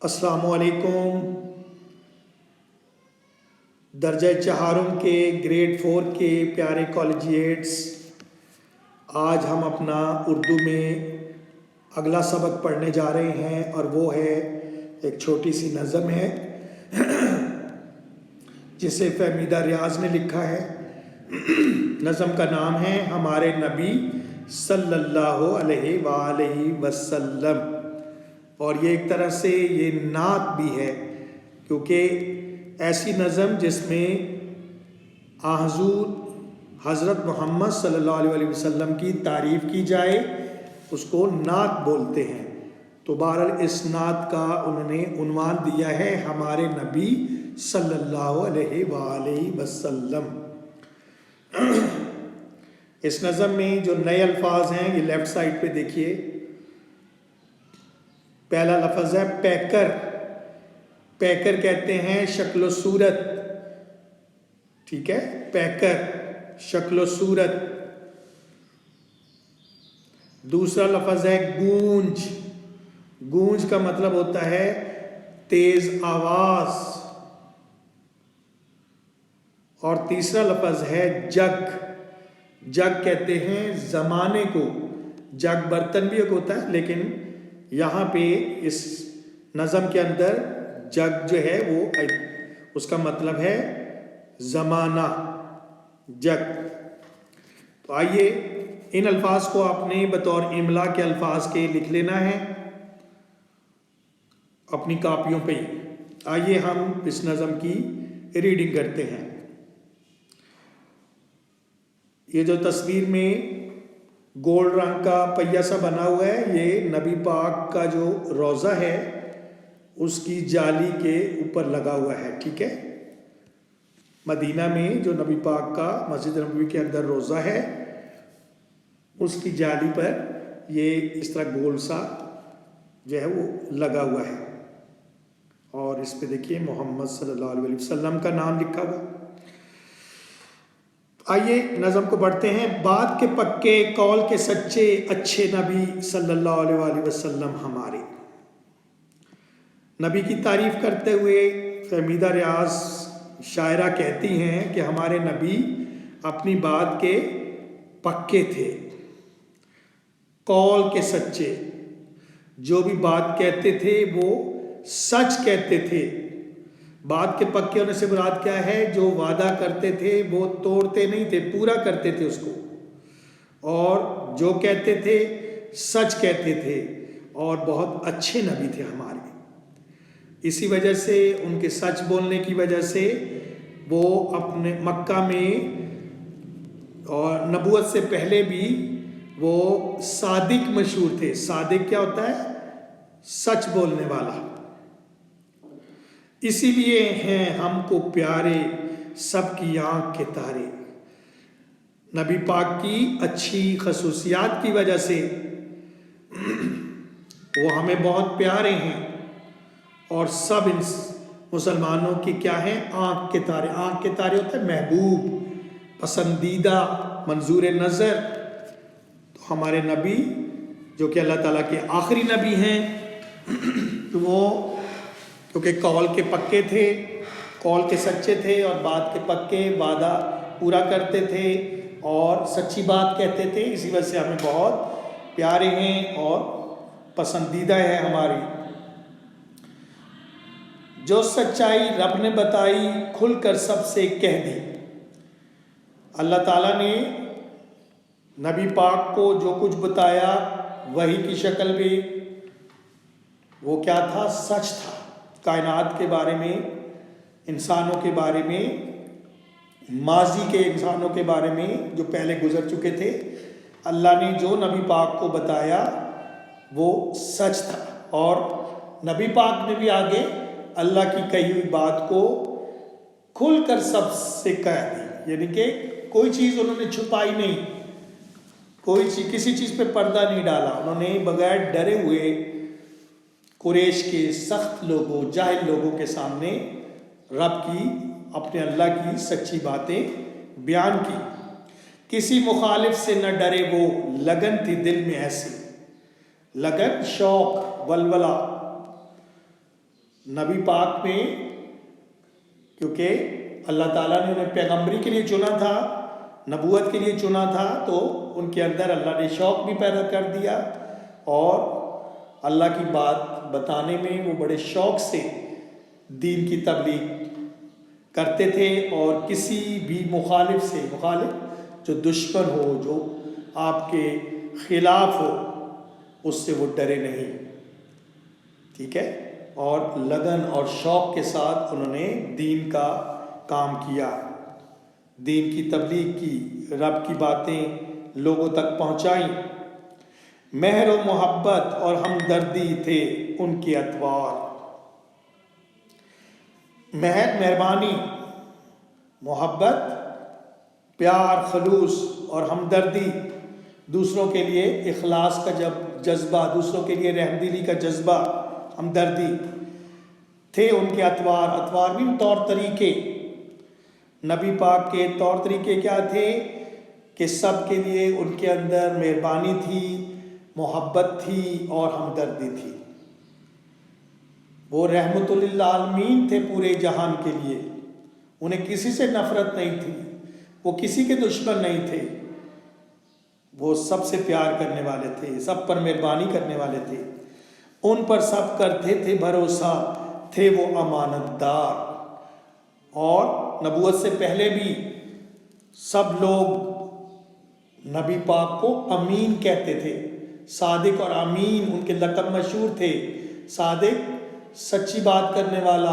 السلام علیکم۔ درجہ چہارم کے گریڈ 4 کے پیارے کالجیٹس، آج ہم اپنا اردو میں اگلا سبق پڑھنے جا رہے ہیں، اور وہ ہے ایک چھوٹی سی نظم ہے جسے فہمیدہ ریاض نے لکھا ہے۔ نظم کا نام ہے ہمارے نبی صلی اللہ علیہ وآلہ وسلم، اور یہ ایک طرح سے یہ نعت بھی ہے، کیونکہ ایسی نظم جس میں حضور حضرت محمد صلی اللہ علیہ وسلم کی تعریف کی جائے اس کو نعت بولتے ہیں۔ تو بہرحال اس نعت کا انہوں نے عنوان دیا ہے ہمارے نبی صلی اللہ علیہ وآلہ وسلم۔ اس نظم میں جو نئے الفاظ ہیں یہ لیفٹ سائڈ پہ دیکھیے۔ پہلا لفظ ہے پیکر۔ پیکر کہتے ہیں شکل و صورت، ٹھیک ہے، پیکر شکل و صورت۔ دوسرا لفظ ہے گونج۔ گونج کا مطلب ہوتا ہے تیز آواز۔ اور تیسرا لفظ ہے جگ۔ جگ کہتے ہیں زمانے کو۔ جگ برتن بھی ایک ہوتا ہے، لیکن یہاں پہ اس نظم کے اندر جگ جو ہے وہ اس کا مطلب ہے زمانہ، جگ۔ تو آئیے ان الفاظ کو آپ نے بطور املا کے الفاظ کے لکھ لینا ہے اپنی کاپیوں پہ۔ آئیے ہم اس نظم کی ریڈنگ کرتے ہیں۔ یہ جو تصویر میں گولڈ رنگ کا پہیا سا بنا ہوا ہے، یہ نبی پاک کا جو روضہ ہے اس کی جالی کے اوپر لگا ہوا ہے، ٹھیک ہے۔ مدینہ میں جو نبی پاک کا مسجد نبوی کے اندر روضہ ہے اس کی جالی پر یہ اس طرح گول سا جو ہے وہ لگا ہوا ہے، اور اس پہ دیکھیے محمد صلی اللہ علیہ وسلم کا نام لکھا ہوا۔ آئیے نظم کو پڑھتے ہیں۔ بات کے پکے قول کے سچے اچھے نبی صلی اللہ علیہ وآلہ وسلم ہمارے۔ نبی کی تعریف کرتے ہوئے فہمیدہ ریاض شاعرہ کہتی ہیں کہ ہمارے نبی اپنی بات کے پکے تھے، قول کے سچے، جو بھی بات کہتے تھے وہ سچ کہتے تھے۔ بات کے پکے ہونے سے مراد کیا ہے؟ جو وعدہ کرتے تھے وہ توڑتے نہیں تھے، پورا کرتے تھے اس کو، اور جو کہتے تھے سچ کہتے تھے، اور بہت اچھے نبی تھے ہمارے۔ اسی وجہ سے ان کے سچ بولنے کی وجہ سے وہ اپنے مکہ میں اور نبوت سے پہلے بھی وہ صادق مشہور تھے۔ صادق کیا ہوتا ہے؟ سچ بولنے والا۔ اسی لیے ہیں ہم کو پیارے سب کی آنکھ کے تارے۔ نبی پاک کی اچھی خصوصیات کی وجہ سے وہ ہمیں بہت پیارے ہیں، اور سب مسلمانوں کی کیا ہیں؟ آنکھ کے تارے۔ آنکھ کے تارے ہوتا ہے محبوب، پسندیدہ، منظور نظر۔ تو ہمارے نبی جو کہ اللہ تعالیٰ کے آخری نبی ہیں، تو وہ کیونکہ قول کے پکے تھے، قول کے سچے تھے، اور بات کے پکے، وعدہ پورا کرتے تھے اور سچی بات کہتے تھے، اسی وجہ سے ہمیں بہت پیارے ہیں اور پسندیدہ ہے ہماری۔ جو سچائی رب نے بتائی کھل کر سب سے کہہ دی۔ اللہ تعالیٰ نے نبی پاک کو جو کچھ بتایا وحی کی شکل میں، وہ کیا تھا؟ سچ تھا۔ کائنات کے بارے میں، انسانوں کے بارے میں، ماضی کے انسانوں کے بارے میں جو پہلے گزر چکے تھے، اللہ نے جو نبی پاک کو بتایا وہ سچ تھا، اور نبی پاک نے بھی آگے اللہ کی کہی ہوئی بات کو کھل کر سب سے کہہ دی، یعنی کہ کوئی چیز انہوں نے چھپائی نہیں، کوئی چیز کسی چیز پہ پردہ نہیں ڈالا۔ انہوں نے بغیر ڈرے ہوئے قریش کے سخت لوگوں، جاہل لوگوں کے سامنے رب کی، اپنے اللہ کی سچی باتیں بیان کی۔ کسی مخالف سے نہ ڈرے وہ، لگن تھی دل میں ایسی، لگن شوق ولولہ، نبی پاک میں کیونکہ اللہ تعالیٰ نے انہیں پیغمبری کے لیے چنا تھا، نبوت کے لیے چنا تھا، تو ان کے اندر اللہ نے شوق بھی پیدا کر دیا اور اللہ کی بات بتانے میں وہ بڑے شوق سے دین کی تبلیغ کرتے تھے، اور کسی بھی مخالف جو دشمن ہو، جو آپ کے خلاف ہو، اس سے وہ ڈرے نہیں، ٹھیک ہے، اور لگن اور شوق کے ساتھ انہوں نے دین کا کام کیا، دین کی تبلیغ کی، رب کی باتیں لوگوں تک پہنچائیں۔ مہر و محبت اور ہمدردی تھے ان کے اطوار۔ مہربانی، محبت، پیار، خلوص اور ہمدردی، دوسروں کے لیے اخلاص کا جذبہ، دوسروں کے لیے رحمدلی کا جذبہ، ہمدردی تھے ان کے اطوار۔ اطوار بھی طور طریقے، نبی پاک کے طور طریقے کیا تھے کہ سب کے لیے ان کے اندر مہربانی تھی، محبت تھی اور ہمدردی تھی۔ وہ رحمت للعالمین تھے پورے جہان کے لیے، انہیں کسی سے نفرت نہیں تھی، وہ کسی کے دشمن نہیں تھے، وہ سب سے پیار کرنے والے تھے، سب پر مہربانی کرنے والے تھے، ان پر سب کرتے تھے بھروسہ، تھے وہ امانت دار۔ اور نبوت سے پہلے بھی سب لوگ نبی پاک کو امین کہتے تھے، صادق اور امین ان کے لقب مشہور تھے۔ صادق سچی بات کرنے والا،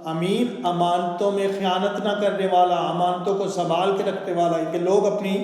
امین امانتوں میں خیانت نہ کرنے والا، امانتوں کو سنبھال کے رکھنے والا، کہ لوگ اپنی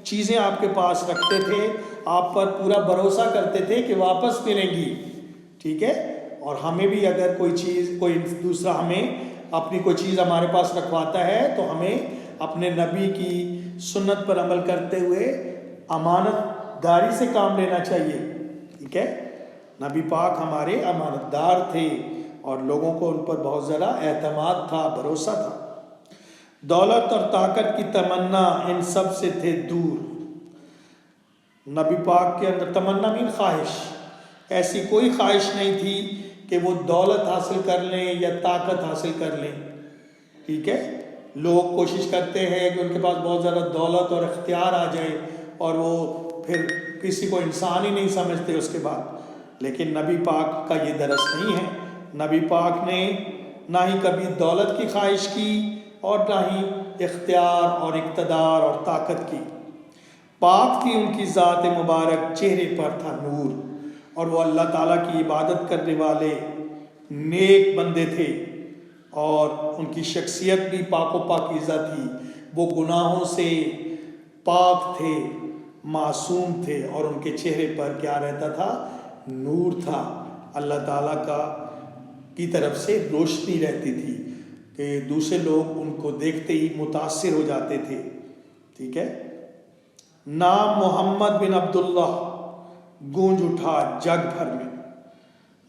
چیزیں آپ کے پاس رکھتے تھے، آپ پر پورا بھروسہ کرتے تھے کہ واپس ملیں گی، ٹھیک ہے، اور ہمیں بھی اگر کوئی دوسرا ہمیں اپنی کوئی چیز ہمارے پاس رکھواتا ہے تو ہمیں اپنے نبی کی سنت پر عمل کرتے ہوئے امانت داری سے کام لینا چاہیے، ٹھیک ہے۔ نبی پاک ہمارے امانت دار تھے اور لوگوں کو ان پر بہت زیادہ اعتماد تھا، بھروسہ تھا۔ دولت اور طاقت کی تمنا ان سب سے تھے دور۔ نبی پاک کے اندر تمنا مین خواہش، ایسی کوئی خواہش نہیں تھی کہ وہ دولت حاصل کر لیں یا طاقت حاصل کر لیں، ٹھیک ہے۔ لوگ کوشش کرتے ہیں کہ ان کے پاس بہت زیادہ دولت اور اختیار آ جائے اور وہ پھر کسی کو انسان ہی نہیں سمجھتے اس کے بعد، لیکن نبی پاک کا یہ درس نہیں ہے۔ نبی پاک نے نہ ہی کبھی دولت کی خواہش کی اور نہ ہی اختیار اور اقتدار اور طاقت کی۔ پاک تھی ان کی ذات مبارک، چہرے پر تھا نور، اور وہ اللہ تعالیٰ کی عبادت کرنے والے نیک بندے تھے، اور ان کی شخصیت بھی پاک و پاکیزہ تھی، وہ گناہوں سے پاک تھے، معصوم تھے، اور ان کے چہرے پر کیا رہتا تھا؟ نور تھا، اللہ تعالیٰ کی طرف سے روشنی رہتی تھی کہ دوسرے لوگ ان کو دیکھتے ہی متاثر ہو جاتے تھے، ٹھیک ہے۔ نام محمد بن عبداللہ گونج اٹھا جگ بھر میں۔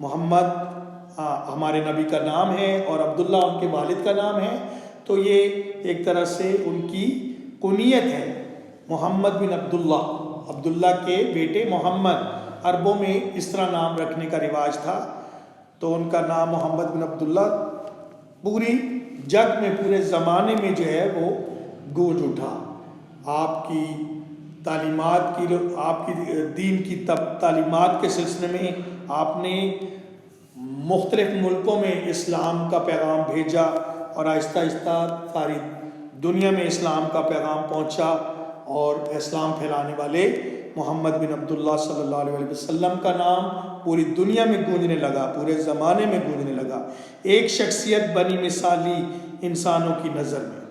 محمد ہمارے نبی کا نام ہے اور عبداللہ ان کے والد کا نام ہے، تو یہ ایک طرح سے ان کی کنیت ہے، محمد بن عبداللہ، عبداللہ کے بیٹے محمد۔ عربوں میں اس طرح نام رکھنے کا رواج تھا، تو ان کا نام محمد بن عبداللہ پوری جگ میں، پورے زمانے میں جو ہے وہ گونج اٹھا۔ آپ کی تعلیمات کی، آپ کی دین کی تعلیمات کے سلسلے میں آپ نے مختلف ملکوں میں اسلام کا پیغام بھیجا، اور آہستہ آہستہ ساری دنیا میں اسلام کا پیغام پہنچا، اور اسلام پھیلانے والے محمد بن عبداللہ صلی اللہ علیہ وسلم کا نام پوری دنیا میں گونجنے لگا، پورے زمانے میں گونجنے لگا۔ ایک شخصیت بنی مثالی انسانوں کی نظر میں،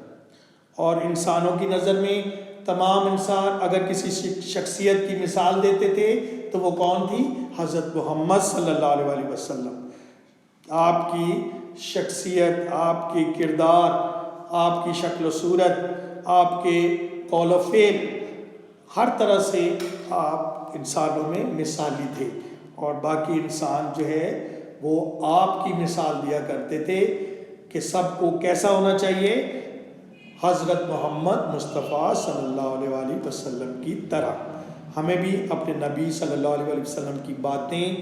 اور انسانوں کی نظر میں تمام انسان اگر کسی شخصیت کی مثال دیتے تھے تو وہ کون تھی؟ حضرت محمد صلی اللہ علیہ وسلم۔ آپ کی شخصیت، آپ کے کردار، آپ کی شکل و صورت، آپ کے قول و فعل، ہر طرح سے آپ انسانوں میں مثالی تھے، اور باقی انسان جو ہے وہ آپ کی مثال دیا کرتے تھے کہ سب کو کیسا ہونا چاہیے؟ حضرت محمد مصطفیٰ صلی اللہ علیہ وسلم کی طرح۔ ہمیں بھی اپنے نبی صلی اللہ علیہ وسلم کی باتیں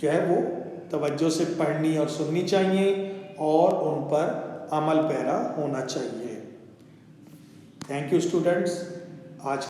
جو ہے وہ توجہ سے پڑھنی اور سننی چاہیے اور ان پر عمل پیرا ہونا چاہیے۔ Thank you students. آج